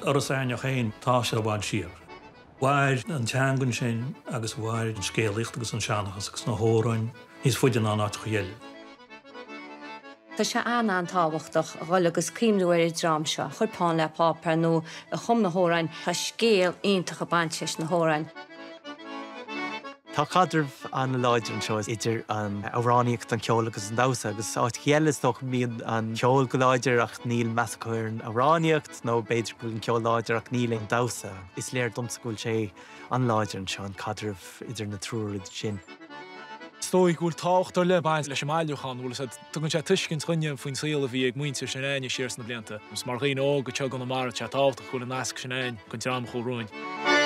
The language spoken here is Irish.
Aras aine chéin tá sé bhád siar. Bhaid an teangann sin agus bhaid an scéalacht agus an seanachas agus na hóráin níos fuidir ná áit chéile. Tá sé anna an táhachtach ghil agus cíimliúir drám seo, chuir pán le pápar nó a chum na hóráin tá scéal iontacha bainteis na hóráin. Tá cadrah an láidir an seois idir an óráníocht an ceol agus an dása, agus áit chéile's doch míad an ceol go láidir ach níl meascúir an óráníocht nó beidir búil an ceol láidir ach níl an dása. Is léir domscúil sé an láidir an seo an cadrah idir na trúrid sin. Stói gúil táchttar le baint leis mBliain bhfuil tugann sé tuiscint chuine faoin saoil a bhí ag muintir sin éine siar na blianta. Mus mar réon óg go gConamara te táchtach chuil an nasc sin éin chun team chomh roin.